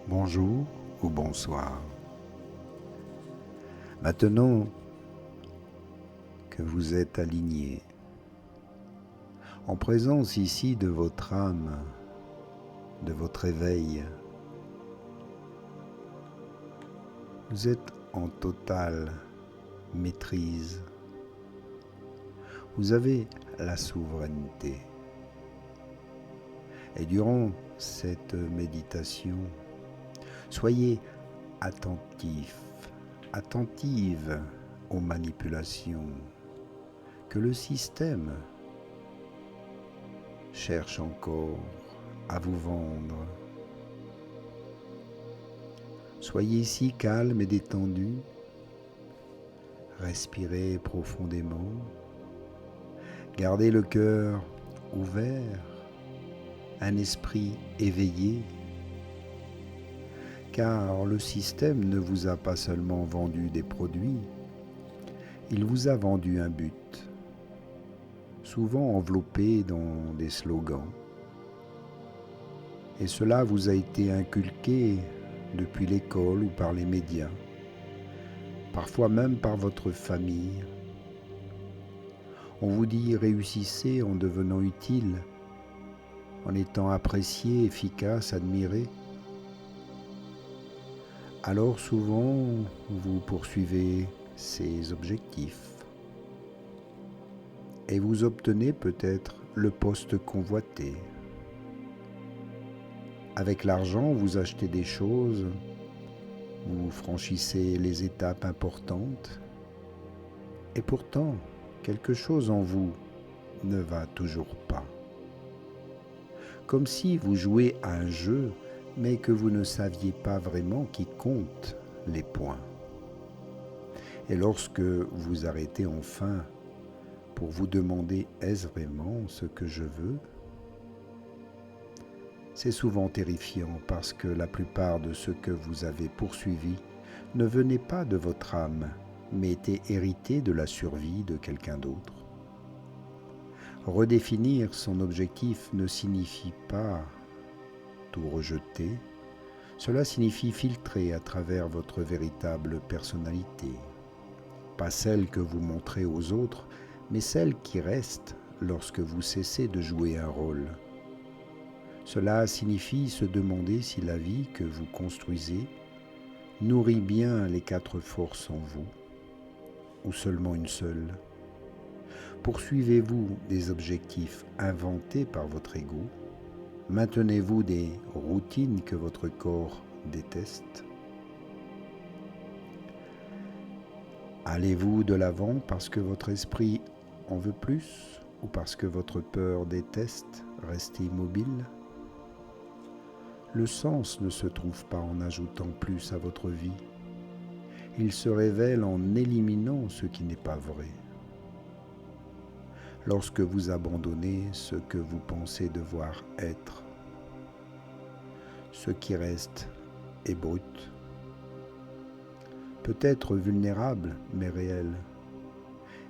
bonjour ou bonsoir. Maintenant que vous êtes aligné, en présence ici de votre âme, de votre éveil, vous êtes en totale maîtrise. Vous avez la souveraineté. Et durant cette méditation, soyez attentif, attentive aux manipulations que le système cherche encore à vous vendre. Soyez ici calme et détendu, respirez profondément, gardez le cœur ouvert, un esprit éveillé, car le système ne vous a pas seulement vendu des produits, il vous a vendu un but, souvent enveloppé dans des slogans. Et cela vous a été inculqué depuis l'école ou par les médias, parfois même par votre famille. On vous dit réussissez en devenant utile, en étant apprécié, efficace, admiré. Alors souvent, vous poursuivez ces objectifs et vous obtenez peut-être le poste convoité. Avec l'argent, vous achetez des choses, vous franchissez les étapes importantes et pourtant, quelque chose en vous ne va toujours pas. Comme si vous jouez à un jeu, mais que vous ne saviez pas vraiment qui compte les points. Et lorsque vous arrêtez enfin pour vous demander « est-ce vraiment ce que je veux ?» C'est souvent terrifiant parce que la plupart de ce que vous avez poursuivi ne venait pas de votre âme, mais était hérité de la survie de quelqu'un d'autre. Redéfinir son objectif ne signifie pas tout rejeter, cela signifie filtrer à travers votre véritable personnalité, pas celle que vous montrez aux autres, mais celle qui reste lorsque vous cessez de jouer un rôle. Cela signifie se demander si la vie que vous construisez nourrit bien les 4 forces en vous, ou seulement une seule. Poursuivez-vous des objectifs inventés par votre ego? Maintenez-vous des routines que votre corps déteste? Allez-vous de l'avant parce que votre esprit en veut plus ou parce que votre peur déteste rester immobile? Le sens ne se trouve pas en ajoutant plus à votre vie. Il se révèle en éliminant ce qui n'est pas vrai. Lorsque vous abandonnez ce que vous pensez devoir être, ce qui reste est brut, peut-être vulnérable mais réel.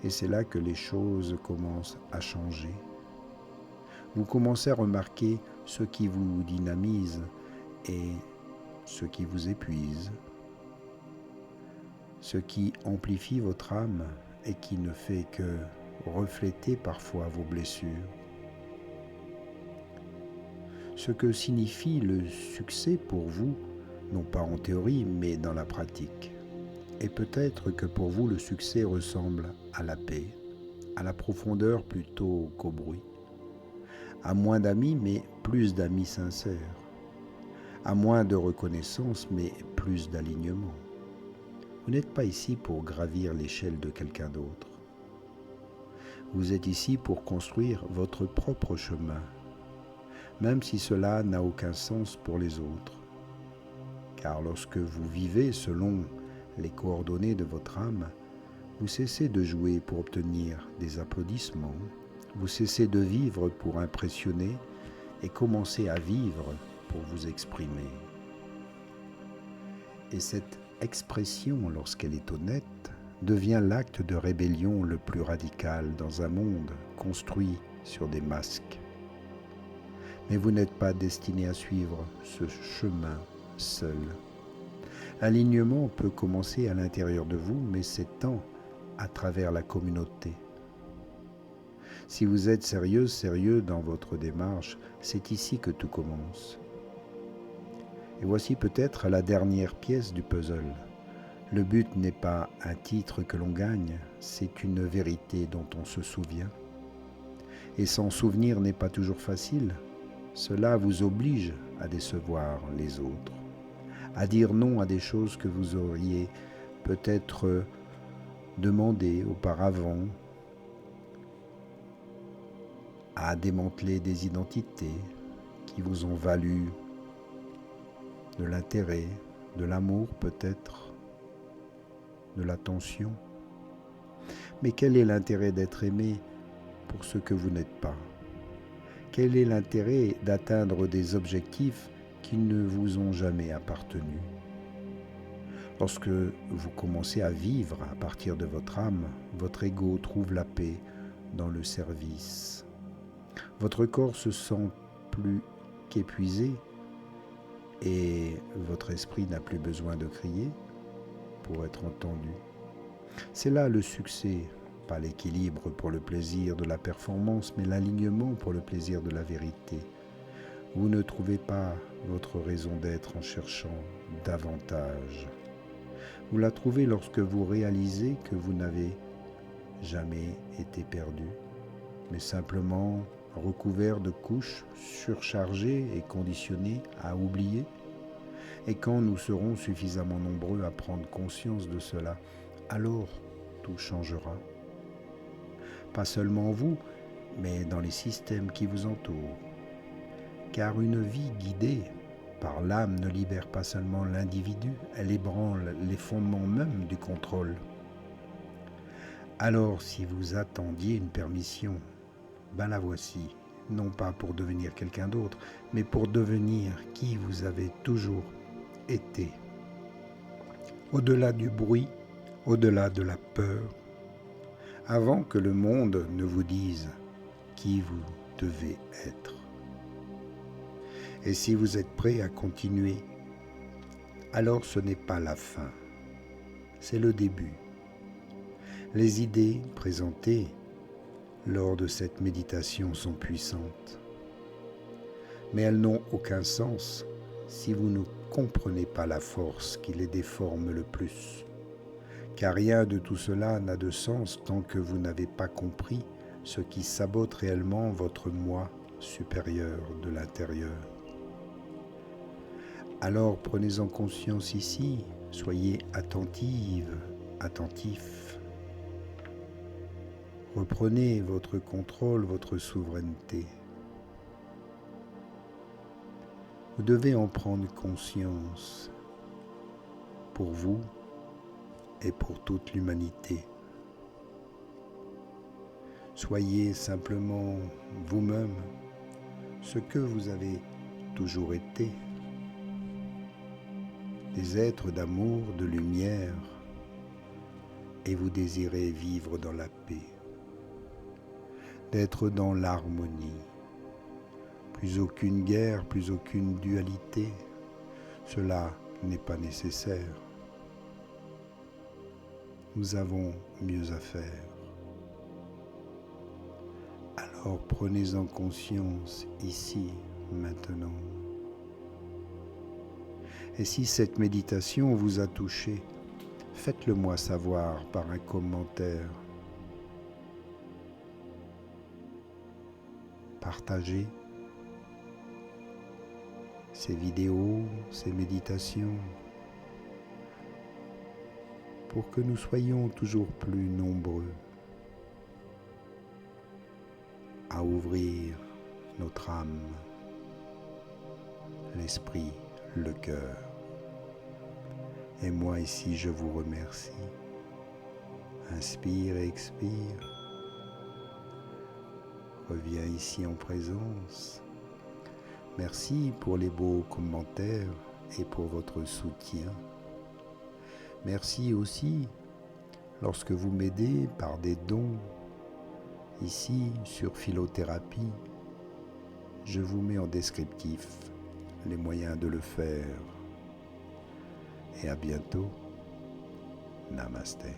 Et c'est là que les choses commencent à changer. Vous commencez à remarquer ce qui vous dynamise et ce qui vous épuise, ce qui amplifie votre âme et qui ne fait que refléter parfois vos blessures. Ce que signifie le succès pour vous, non pas en théorie, mais dans la pratique. Et peut-être que pour vous, le succès ressemble à la paix, à la profondeur plutôt qu'au bruit, à moins d'amis, mais plus d'amis sincères, à moins de reconnaissance, mais plus d'alignement. Vous n'êtes pas ici pour gravir l'échelle de quelqu'un d'autre. Vous êtes ici pour construire votre propre chemin, même si cela n'a aucun sens pour les autres. Car lorsque vous vivez selon les coordonnées de votre âme, vous cessez de jouer pour obtenir des applaudissements, vous cessez de vivre pour impressionner et commencez à vivre pour vous exprimer. Et cette expression, lorsqu'elle est honnête, devient l'acte de rébellion le plus radical dans un monde construit sur des masques. Mais vous n'êtes pas destiné à suivre ce chemin seul. L'alignement peut commencer à l'intérieur de vous, mais s'étend à travers la communauté. Si vous êtes sérieux dans votre démarche, c'est ici que tout commence. Et voici peut-être la dernière pièce du puzzle. Le but n'est pas un titre que l'on gagne, c'est une vérité dont on se souvient. Et s'en souvenir n'est pas toujours facile. Cela vous oblige à décevoir les autres, à dire non à des choses que vous auriez peut-être demandées auparavant, à démanteler des identités qui vous ont valu de l'intérêt, de l'amour peut-être, de l'attention. Mais quel est l'intérêt d'être aimé pour ce que vous n'êtes pas? Quel est l'intérêt d'atteindre des objectifs qui ne vous ont jamais appartenu? Lorsque vous commencez à vivre à partir de votre âme, votre ego trouve la paix dans le service. Votre corps se sent plus qu'épuisé et votre esprit n'a plus besoin de crier pour être entendu. C'est là le succès, pas l'équilibre pour le plaisir de la performance, mais l'alignement pour le plaisir de la vérité. Vous ne trouvez pas votre raison d'être en cherchant davantage. Vous la trouvez lorsque vous réalisez que vous n'avez jamais été perdu, mais simplement recouvert de couches surchargées et conditionnées à oublier. Et quand nous serons suffisamment nombreux à prendre conscience de cela, alors tout changera. Pas seulement vous, mais dans les systèmes qui vous entourent. Car une vie guidée par l'âme ne libère pas seulement l'individu, elle ébranle les fondements même du contrôle. Alors si vous attendiez une permission, ben la voici, non pas pour devenir quelqu'un d'autre, mais pour devenir qui vous avez toujours été. Au-delà du bruit, au-delà de la peur, avant que le monde ne vous dise qui vous devez être. Et si vous êtes prêt à continuer, alors ce n'est pas la fin, c'est le début. Les idées présentées lors de cette méditation sont puissantes, mais elles n'ont aucun sens si vous ne comprenez pas la force qui les déforme le plus. Car rien de tout cela n'a de sens tant que vous n'avez pas compris ce qui sabote réellement votre moi supérieur de l'intérieur. Alors prenez-en conscience ici, soyez attentive, attentif. Reprenez votre contrôle, votre souveraineté. Vous devez en prendre conscience pour vous et pour toute l'humanité. Soyez simplement vous-même, ce que vous avez toujours été. Des êtres d'amour, de lumière, et vous désirez vivre dans la paix, d'être dans l'harmonie. Plus aucune guerre, plus aucune dualité, cela n'est pas nécessaire. Nous avons mieux à faire. Alors prenez-en conscience ici, maintenant. Et si cette méditation vous a touché, faites-le moi savoir par un commentaire. Partagez ces vidéos, ces méditations, pour que nous soyons toujours plus nombreux à ouvrir notre âme, l'esprit, le cœur. Et moi ici, je vous remercie. Inspire et expire. Reviens ici en présence. Merci pour les beaux commentaires et pour votre soutien. Merci aussi lorsque vous m'aidez par des dons. Ici, sur Philothérapie, je vous mets en descriptif les moyens de le faire. et à bientôt. Namasté.